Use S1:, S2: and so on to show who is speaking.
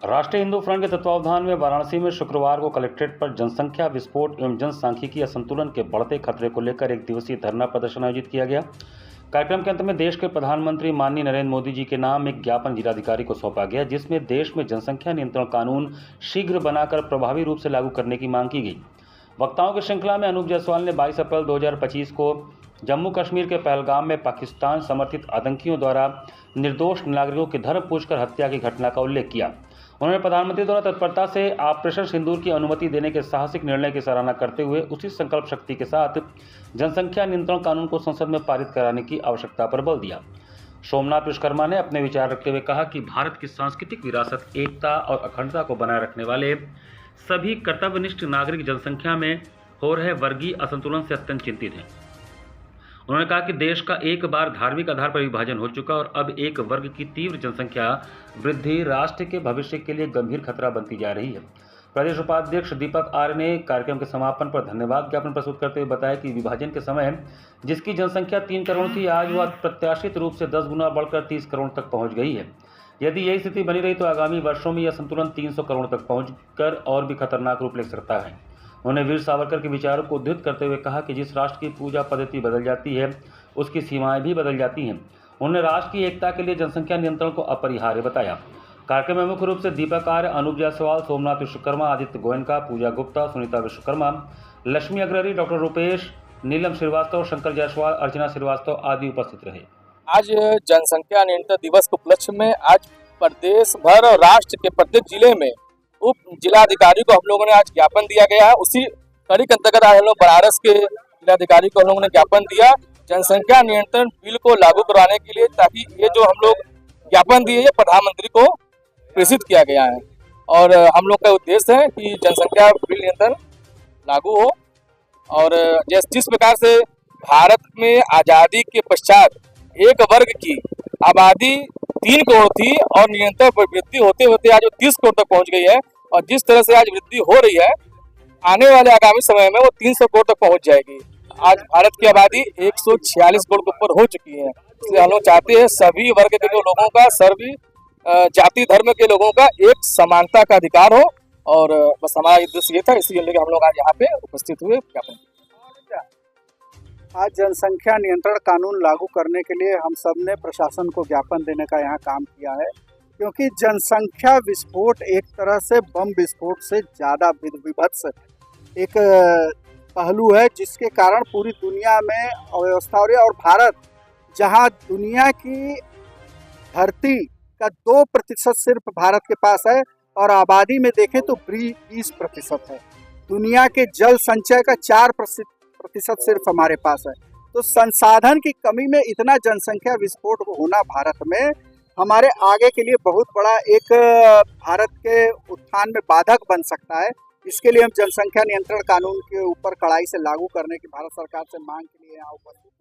S1: राष्ट्रीय हिंदू फ्रंट के तत्वावधान में वाराणसी में शुक्रवार को कलेक्ट्रेट पर जनसंख्या विस्फोट एवं जनसांख्यिकी असंतुलन के बढ़ते खतरे को लेकर एक दिवसीय धरना प्रदर्शन आयोजित किया गया। कार्यक्रम के अंत में देश के प्रधानमंत्री माननीय नरेंद्र मोदी जी के नाम एक ज्ञापन जिलाधिकारी को सौंपा गया, जिसमें देश में जनसंख्या नियंत्रण कानून शीघ्र बनाकर प्रभावी रूप से लागू करने की मांग की गई। वक्ताओं की श्रृंखला में अनूप जायसवाल ने 22 अप्रैल 2025 को जम्मू कश्मीर के पहलगाम में पाकिस्तान समर्थित आतंकियों द्वारा निर्दोष नागरिकों की धर्म पूछकर हत्या की घटना का उल्लेख किया। उन्होंने प्रधानमंत्री द्वारा तत्परता से ऑपरेशन सिंदूर की अनुमति देने के साहसिक निर्णय की सराहना करते हुए उसी संकल्प शक्ति के साथ जनसंख्या नियंत्रण कानून को संसद में पारित कराने की आवश्यकता पर बल दिया। सोमनाथ विश्वकर्मा ने अपने विचार रखते हुए कहा कि भारत की सांस्कृतिक विरासत, एकता और अखंडता को बनाए रखने वाले सभी कर्तव्यनिष्ठ नागरिक जनसंख्या में हो रहे वर्गीय असंतुलन से अत्यंत चिंतित हैं। उन्होंने कहा कि देश का एक बार धार्मिक आधार पर विभाजन हो चुका और अब एक वर्ग की तीव्र जनसंख्या वृद्धि राष्ट्र के भविष्य के लिए गंभीर खतरा बनती जा रही है। प्रदेश उपाध्यक्ष दीपक आर्य ने कार्यक्रम के समापन पर धन्यवाद ज्ञापन प्रस्तुत करते हुए बताया कि विभाजन के समय जिसकी जनसंख्या 3 करोड़ थी, आज वह प्रत्याशित रूप से 10 गुना बढ़कर 30 करोड़ तक पहुंच गई है। यदि यही स्थिति बनी रही तो आगामी वर्षों में यह संतुलन 300 करोड़ तक पहुंचकर और भी खतरनाक रूप ले सकता है। उन्होंने वीर सावरकर के विचारों को उद्धृत करते हुए कहा कि जिस राष्ट्र की पूजा पद्धति बदल जाती है, उसकी सीमाएं भी बदल जाती हैं। उन्होंने राष्ट्र की एकता के लिए जनसंख्या नियंत्रण को अपरिहार्य बताया। कार्यक्रम में मुख्य रूप से दीपक आर्य, अनूप जायसवाल, सोमनाथ विश्वकर्मा, आदित्य गोयनका, पूजा गुप्ता, सुनीता विश्वकर्मा, लक्ष्मी अग्रवाल, डॉक्टर रूपेश, नीलम श्रीवास्तव, शंकर जायसवाल, अर्चना श्रीवास्तव आदि उपस्थित रहे।
S2: आज जनसंख्या नियंत्रण दिवस के उपलक्ष्य में आज प्रदेश भर और राष्ट्र के प्रत्येक जिले में उप जिलाधिकारी को हम लोगों ने आज ज्ञापन दिया गया है। उसी कड़ी के अंतर्गत आज हम लोग बनारस के जिलाधिकारी को हम लोगों ने ज्ञापन दिया जनसंख्या नियंत्रण बिल को लागू करवाने के लिए, ताकि ये जो हम लोग ज्ञापन दिए ये प्रधानमंत्री को प्रेषित किया गया है। और हम लोग का उद्देश्य है कि जनसंख्या बिल नियंत्रण लागू हो। और जिस प्रकार से भारत में आज़ादी के पश्चात एक वर्ग की आबादी 3 करोड़ थी और निरंतर वृद्धि होते होते आज 30 करोड़ तक पहुंच गई है, और जिस तरह से आज वृद्धि हो रही है आने वाले आगामी समय में वो 300 करोड़ तक पहुंच जाएगी। आज भारत की आबादी 146 करोड़ के ऊपर हो चुकी है। इसलिए हम लोग चाहते हैं सभी वर्ग के लोगों का, सभी जाति धर्म के लोगों का एक समानता का अधिकार हो। और बस हमारा उद्देश्य ये था, इसलिए हम लोग आज यहाँ पे उपस्थित हुए ज्ञापन।
S3: आज जनसंख्या नियंत्रण कानून लागू करने के लिए हम सब ने प्रशासन को ज्ञापन देने का यहाँ काम किया है, क्योंकि जनसंख्या विस्फोट एक तरह से बम विस्फोट से ज़्यादा विभत्स एक पहलू है, जिसके कारण पूरी दुनिया में अव्यवस्था हो रही है। और भारत, जहाँ दुनिया की धरती का 2% सिर्फ भारत के पास है और आबादी में देखें तो 20% है। दुनिया के जल संचय का 4% सिर्फ हमारे पास है। तो संसाधन की कमी में इतना जनसंख्या विस्फोट होना भारत में हमारे आगे के लिए बहुत बड़ा एक भारत के उत्थान में बाधक बन सकता है। इसके लिए हम जनसंख्या नियंत्रण कानून के ऊपर कड़ाई से लागू करने की भारत सरकार से मांग के लिए यहाँ उपस्थित